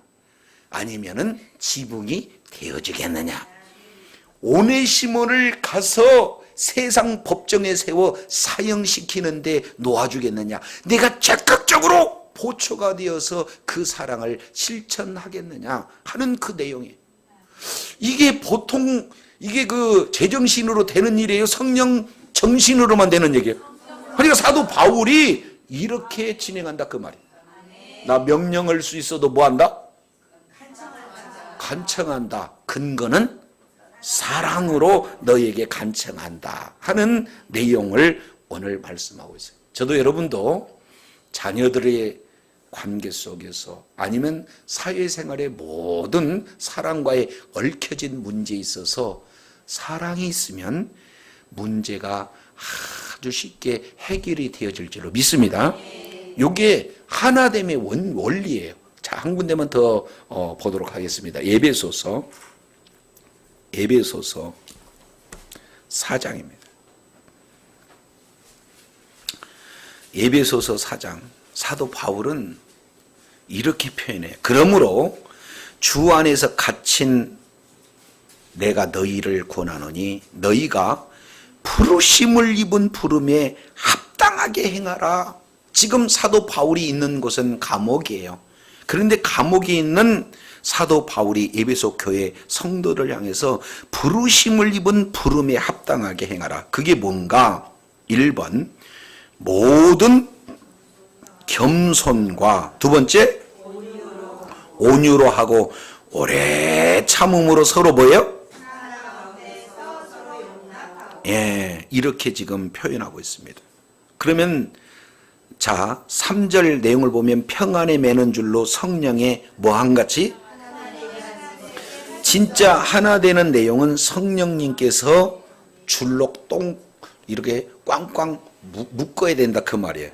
아니면은 지붕이 되어주겠느냐. 오네시모를 가서 세상 법정에 세워 사형시키는데 놓아주겠느냐. 내가 적극적으로 보초가 되어서 그 사랑을 실천하겠느냐 하는 그 내용이. 이게 보통 이게 그 제정신으로 되는 일이에요? 성령 정신으로만 되는 얘기예요? 그러니까 사도 바울이 이렇게 진행한다 그 말이에요. 나 명령할 수 있어도 뭐 한다? 간청한다. 근거는 사랑으로 너에게 간청한다 하는 내용을 오늘 말씀하고 있어요. 저도 여러분도 자녀들의 관계 속에서 아니면 사회생활의 모든 사랑과의 얽혀진 문제에 있어서 사랑이 있으면 문제가 아주 쉽게 해결이 되어질 줄로 믿습니다. 이게 하나됨의 원리예요. 자, 한 군데만 더 보도록 하겠습니다. 에베소서 4장입니다. 에베소서 4장. 사도 바울은 이렇게 표현해요. 그러므로 주 안에서 갇힌 내가 너희를 권하노니 너희가 부르심을 입은 부름에 합당하게 행하라. 지금 사도 바울이 있는 곳은 감옥이에요. 그런데 감옥에 있는 사도 바울이 에베소 교회 성도를 향해서 부르심을 입은 부름에 합당하게 행하라. 그게 뭔가? 1번 모든 겸손과 두 번째 온유로 하고 오래 참음으로 서로 뭐예요? 예, 이렇게 지금 표현하고 있습니다. 그러면 자 3절 내용을 보면 평안에 매는 줄로 성령에 뭐한같이 진짜 하나 되는 내용은 성령님께서 줄록 이렇게 꽝꽝 묶어야 된다 그 말이에요.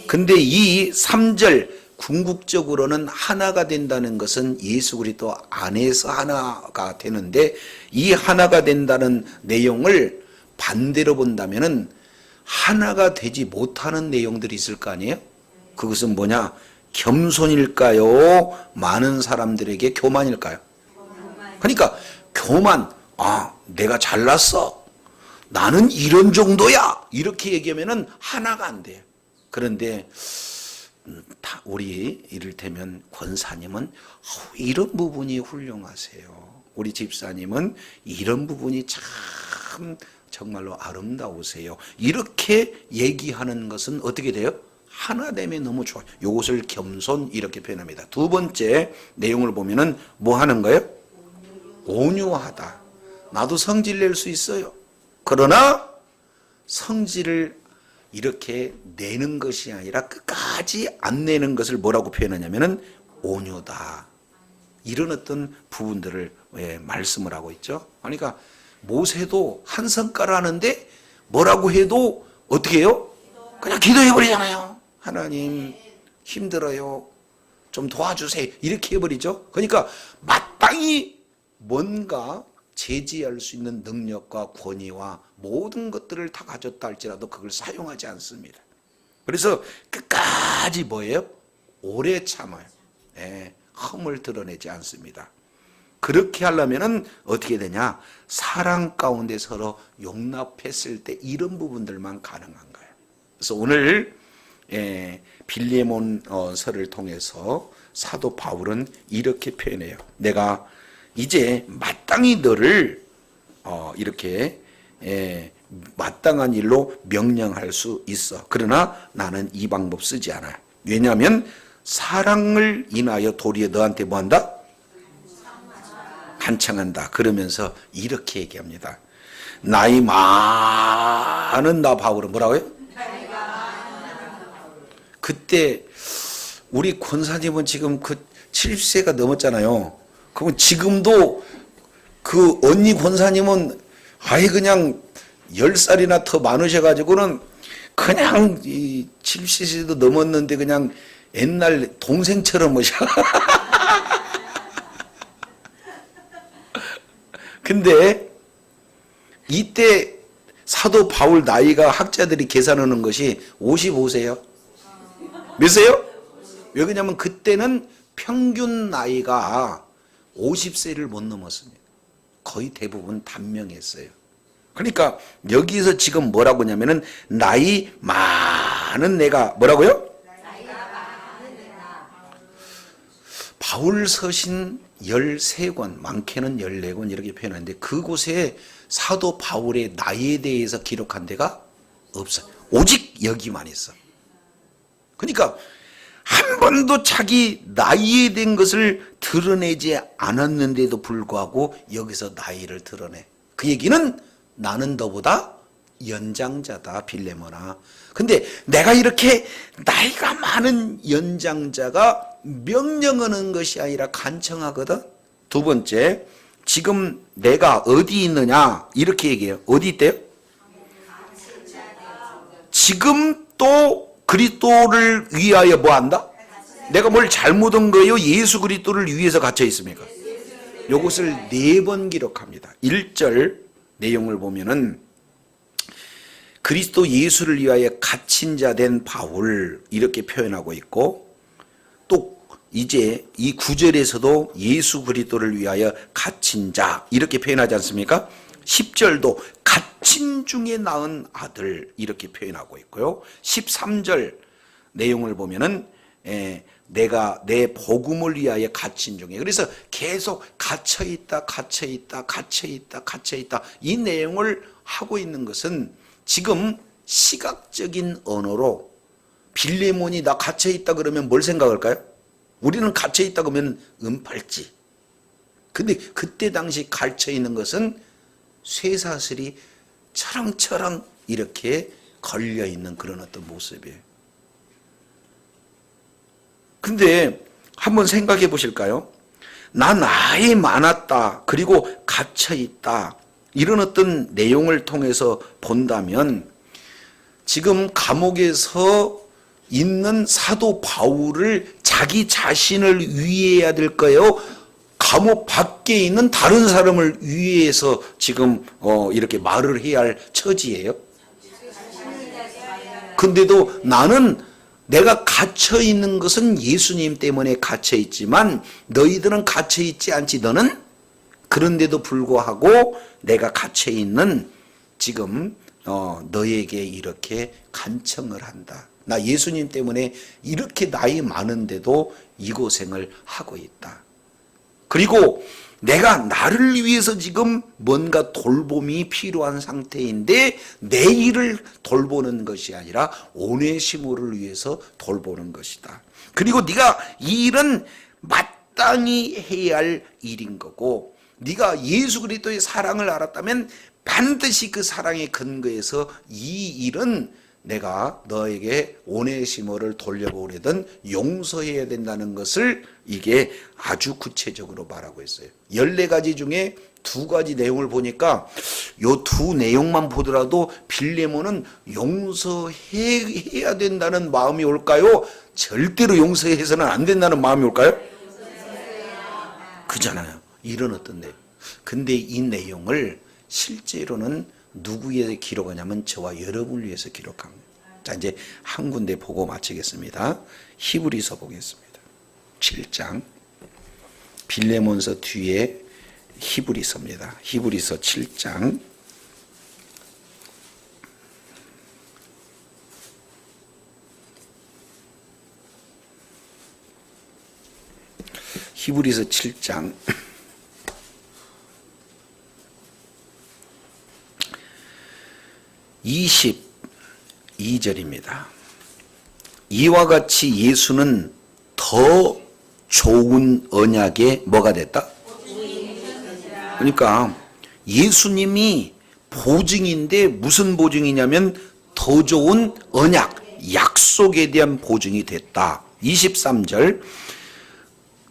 근데 이 3절 궁극적으로는 하나가 된다는 것은 예수 그리스도 안에서 하나가 되는데, 이 하나가 된다는 내용을 반대로 본다면은 하나가 되지 못하는 내용들이 있을 거 아니에요? 그것은 뭐냐? 겸손일까요? 많은 사람들에게 교만일까요? 그러니까 교만, 내가 잘났어, 나는 이런 정도야, 이렇게 얘기하면은 하나가 안 돼요. 그런데 우리 이를테면 권사님은 이런 부분이 훌륭하세요, 우리 집사님은 이런 부분이 참 정말로 아름다우세요, 이렇게 얘기하는 것은 어떻게 돼요? 하나 되면 너무 좋아요. 이것을 겸손 이렇게 표현합니다. 두 번째 내용을 보면은 뭐 하는 거예요? 온유하다. 나도 성질 낼 수 있어요. 그러나 성질을 이렇게 내는 것이 아니라 끝까지 안 내는 것을 뭐라고 표현하냐면은 온유다. 이런 어떤 부분들을 말씀을 하고 있죠. 그러니까 모세도 한 성가를 하는데 뭐라고 해도 어떻게 해요? 그냥 기도해 버리잖아요. 하나님 힘들어요, 좀 도와주세요, 이렇게 해버리죠. 그러니까 마땅히 뭔가 제지할 수 있는 능력과 권위와 모든 것들을 다 가졌다 할지라도 그걸 사용하지 않습니다. 그래서 끝까지 뭐예요? 오래 참아요. 흠을 드러내지 않습니다. 그렇게 하려면은 어떻게 되냐? 사랑 가운데 서로 용납했을 때 이런 부분들만 가능한 거예요. 그래서 오늘 빌레몬서를 통해서 사도 바울은 이렇게 표현해요. 내가 이제 마땅히 너를 이렇게 마땅한 일로 명령할 수 있어. 그러나 나는 이 방법 쓰지 않아요. 왜냐하면 사랑을 인하여 도리어 너한테 뭐한다? 간청한다. 그러면서 이렇게 얘기합니다. 나이 많은 나 바울은 뭐라고요? 그때 우리 권사님은 지금 그 70세가 넘었잖아요. 그럼 지금도 그 언니 권사님은 아예 그냥 10살이나 더 많으셔가지고는 그냥 이 70세도 넘었는데 그냥 옛날 동생처럼 모셔. 근데 이때 사도 바울 나이가 학자들이 계산하는 것이 55세요. 몇 세요? 왜 그러냐면 그때는 평균 나이가 50세를 못 넘었습니다. 거의 대부분 단명했어요. 그러니까 여기서 지금 뭐라고 하냐면은 나이 많은 내가 뭐라고요? 바울 서신 13권, 많게는 14권 이렇게 표현하는데 그곳에 사도 바울의 나이에 대해서 기록한 데가 없어요. 오직 여기만 있어. 그러니까 한 번도 자기 나이에 대한 것을 드러내지 않았는데도 불구하고 여기서 나이를 드러내. 그 얘기는 나는 너보다 연장자다, 빌레몬아. 근데 내가 이렇게 나이가 많은 연장자가 명령하는 것이 아니라 간청하거든. 두 번째, 지금 내가 어디 있느냐 이렇게 얘기해요. 어디 있대요? 지금 또 그리스도를 위하여 뭐한다? 내가 뭘 잘못한 거예요? 예수 그리스도를 위해서 갇혀 있습니까? 이것을 4번 기록합니다. 1절 내용을 보면은 그리스도 예수를 위하여 갇힌 자 된 바울 이렇게 표현하고 있고, 또 이제 이 9절에서도 예수 그리스도를 위하여 갇힌 자 이렇게 표현하지 않습니까? 10절도 갇힌 중에 낳은 아들 이렇게 표현하고 있고요. 13절 내용을 보면은 내가 내 복음을 위하여 갇힌 중에, 그래서 계속 갇혀있다 갇혀있다 갇혀있다 갇혀있다 이 내용을 하고 있는 것은 지금 시각적인 언어로 빌레몬이 나 갇혀있다 그러면 뭘 생각할까요? 우리는 갇혀있다 그러면 은팔찌. 근데 그때 당시 갇혀있는 것은 쇠사슬이 철렁철렁 이렇게 걸려있는 그런 어떤 모습이에요. 근데 한번 생각해 보실까요? 나 나이 많았다, 그리고 갇혀있다, 이런 어떤 내용을 통해서 본다면 지금 감옥에서 있는 사도 바울을 자기 자신을 위해야 될까요? 감옥 밖에 있는 다른 사람을 위해서 지금 이렇게 말을 해야 할 처지예요. 근데도 나는 내가 갇혀 있는 것은 예수님 때문에 갇혀 있지만 너희들은 갇혀 있지 않지. 너는 그런데도 불구하고 내가 갇혀 있는 지금 너에게 이렇게 간청을 한다. 나 예수님 때문에 이렇게 나이 많은데도 이 고생을 하고 있다. 그리고 내가 나를 위해서 지금 뭔가 돌봄이 필요한 상태인데 내 일을 돌보는 것이 아니라 오네시모를 위해서 돌보는 것이다. 그리고 네가 이 일은 마땅히 해야 할 일인 거고 네가 예수 그리스도의 사랑을 알았다면 반드시 그 사랑의 근거에서 이 일은 내가 너에게 오네시모를 돌려보내든 용서해야 된다는 것을 이게 아주 구체적으로 말하고 있어요. 14가지 중에 2가지 내용을 보니까 요 2 내용만 보더라도 빌레몬은 용서해야 된다는 마음이 올까요? 절대로 용서해서는 안 된다는 마음이 올까요? 그잖아요. 이런 어떤 내용. 근데 이 내용을 실제로는 누구에게 기록하냐면 저와 여러분을 위해서 기록합니다. 자, 이제 한 군데 보고 마치겠습니다. 히브리서 보겠습니다. 7장. 빌레몬서 뒤에 히브리서입니다. 히브리서 7장. 히브리서 7장. 22절입니다. 이와 같이 예수는 더 좋은 언약에 뭐가 됐다? 그러니까 예수님이 보증인데 무슨 보증이냐면 더 좋은 언약, 약속에 대한 보증이 됐다. 23절.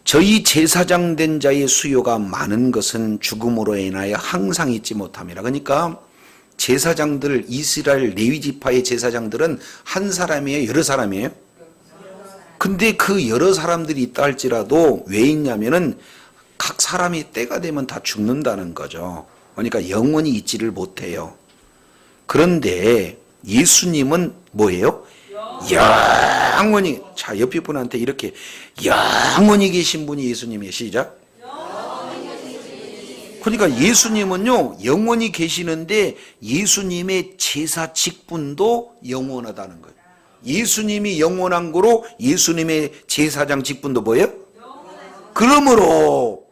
저희 제사장 된 자의 수요가 많은 것은 죽음으로 인하여 항상 잊지 못함이라. 그러니까 제사장들, 이스라엘 레위 지파의 제사장들은 한 사람이에요? 여러 사람이에요? 근데 그 여러 사람들이 있다 할지라도 왜 있냐면은 각 사람이 때가 되면 다 죽는다는 거죠. 그러니까 영원히 있지를 못해요. 그런데 예수님은 뭐예요? 영원히. 자, 옆에 분한테 이렇게 영원히 계신 분이 예수님이에요. 시작. 그러니까 예수님은요 영원히 계시는데 예수님의 제사 직분도 영원하다는 거예요. 예수님이 영원한 거로 예수님의 제사장 직분도 뭐예요? 그러므로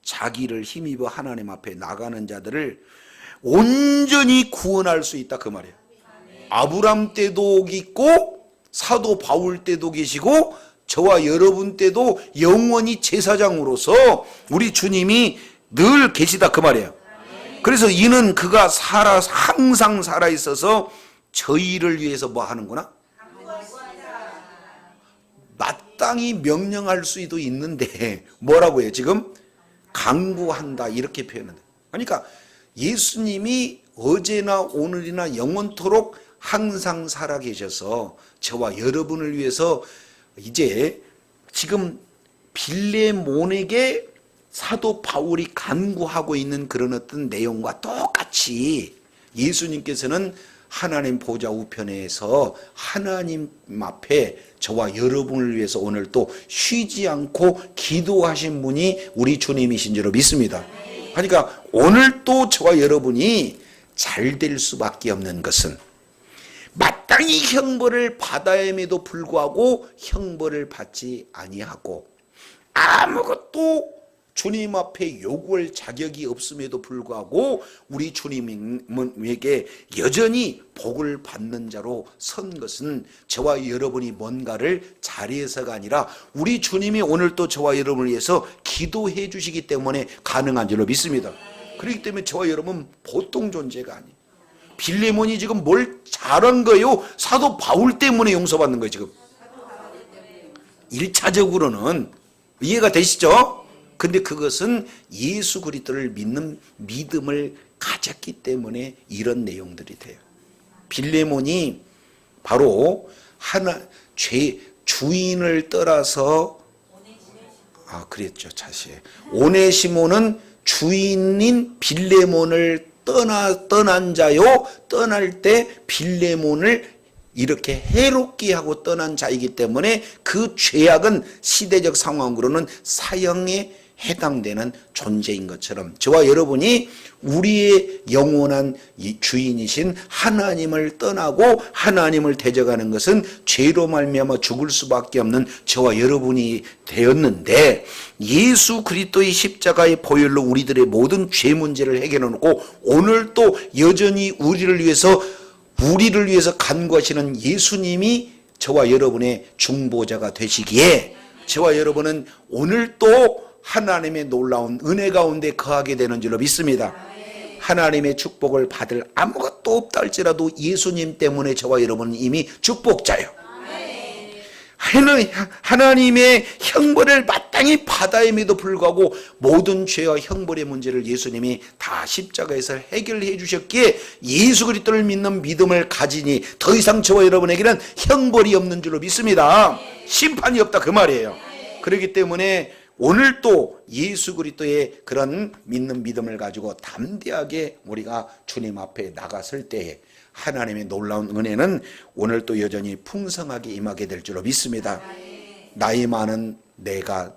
자기를 힘입어 하나님 앞에 나가는 자들을 온전히 구원할 수 있다 그 말이에요. 아브람 때도 있고 사도 바울 때도 계시고 저와 여러분 때도 영원히 제사장으로서 우리 주님이 늘 계시다 그 말이에요. 그래서 이는 그가 항상 살아 있어서 저희를 위해서 뭐 하는구나? 마땅히 명령할 수도 있는데 뭐라고 해요? 지금 강구한다 이렇게 표현한다. 그러니까 예수님이 어제나 오늘이나 영원토록 항상 살아 계셔서 저와 여러분을 위해서 이제 지금 빌레몬에게 사도 바울이 간구하고 있는 그런 어떤 내용과 똑같이 예수님께서는 하나님 보좌 우편에서 하나님 앞에 저와 여러분을 위해서 오늘 또 쉬지 않고 기도하신 분이 우리 주님이신 줄로 믿습니다. 그러니까 오늘 또 저와 여러분이 잘 될 수밖에 없는 것은 마땅히 형벌을 받아야에도 불구하고 형벌을 받지 아니하고 아무것도 주님 앞에 요구할 자격이 없음에도 불구하고 우리 주님에게 여전히 복을 받는 자로 선 것은 저와 여러분이 뭔가를 잘해서가 아니라 우리 주님이 오늘 또 저와 여러분을 위해서 기도해 주시기 때문에 가능한 줄로 믿습니다. 그렇기 때문에 저와 여러분 보통 존재가 아니에요. 빌레몬이 지금 뭘 잘한 거예요? 사도 바울 때문에 용서받는 거예요 지금. 1차적으로는 이해가 되시죠? 근데 그것은 예수 그리스도를 믿는 믿음을 가졌기 때문에 이런 내용들이 돼요. 빌레몬이 바로 주인을 떠나서 그랬죠. 자세. 오네시모는 주인인 빌레몬을 떠난 자요. 떠날 때 빌레몬을 이렇게 해롭게 하고 떠난 자이기 때문에 그 죄악은 시대적 상황으로는 사형에 해당되는 존재인 것처럼 저와 여러분이 우리의 영원한 주인이신 하나님을 떠나고 하나님을 대적하는 것은 죄로 말미암아 죽을 수밖에 없는 저와 여러분이 되었는데, 예수 그리스도의 십자가의 보혈로 우리들의 모든 죄 문제를 해결해 놓고 오늘 또 여전히 우리를 위해서 간구하시는 예수님이 저와 여러분의 중보자가 되시기에 저와 여러분은 오늘 또 하나님의 놀라운 은혜 가운데 거하게 되는 줄로 믿습니다. 하나님의 축복을 받을 아무것도 없다 할지라도 예수님 때문에 저와 여러분은 이미 축복자예요. 하나님의 형벌을 마땅히 받아임에도 불구하고 모든 죄와 형벌의 문제를 예수님이 다 십자가에서 해결해 주셨기에 예수 그리스도를 믿는 믿음을 가지니 더 이상 저와 여러분에게는 형벌이 없는 줄로 믿습니다. 심판이 없다 그 말이에요. 그렇기 때문에 오늘 또 예수 그리스도의 그런 믿는 믿음을 가지고 담대하게 우리가 주님 앞에 나갔을 때에 하나님의 놀라운 은혜는 오늘 또 여전히 풍성하게 임하게 될 줄로 믿습니다. 나이 많은 내가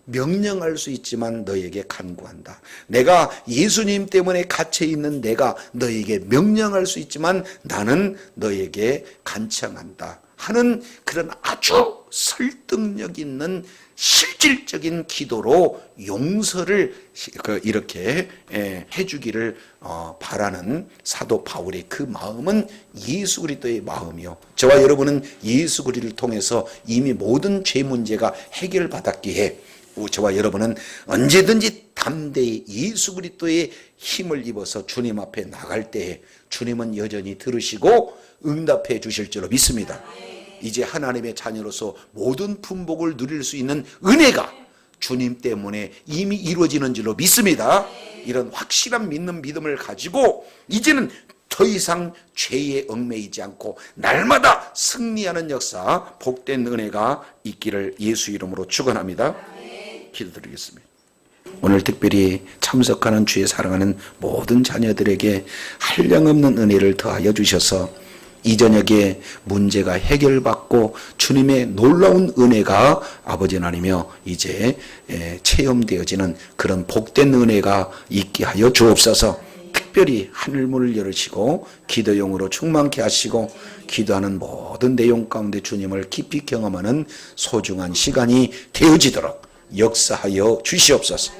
명령할 수 있지만 너에게 간구한다. 내가 예수님 때문에 갇혀 있는 내가 너에게 명령할 수 있지만 나는 너에게 간청한다 하는 그런 아주 설득력 있는 실질적인 기도로 용서를 이렇게 해주기를 바라는 사도 바울의 그 마음은 예수 그리스도의 마음이요, 저와 여러분은 예수 그리스도를 통해서 이미 모든 죄 문제가 해결받았기에 저와 여러분은 언제든지 담대히 예수 그리스도의 힘을 입어서 주님 앞에 나갈 때에 주님은 여전히 들으시고 응답해 주실 줄로 믿습니다. 이제 하나님의 자녀로서 모든 품복을 누릴 수 있는 은혜가 주님 때문에 이미 이루어지는 줄로 믿습니다. 이런 확실한 믿는 믿음을 가지고 이제는 더 이상 죄에 얽매이지 않고 날마다 승리하는 역사, 복된 은혜가 있기를 예수 이름으로 축원합니다. 기도드리겠습니다. 오늘 특별히 참석하는 주의 사랑하는 모든 자녀들에게 한량없는 은혜를 더하여 주셔서 이 저녁에 문제가 해결받고 주님의 놀라운 은혜가 아버지 하나님이여 이제 체험되어지는 그런 복된 은혜가 있게 하여 주옵소서. 특별히 하늘문을 열으시고 기도용으로 충만케 하시고 기도하는 모든 내용 가운데 주님을 깊이 경험하는 소중한 시간이 되어지도록 역사하여 주시옵소서.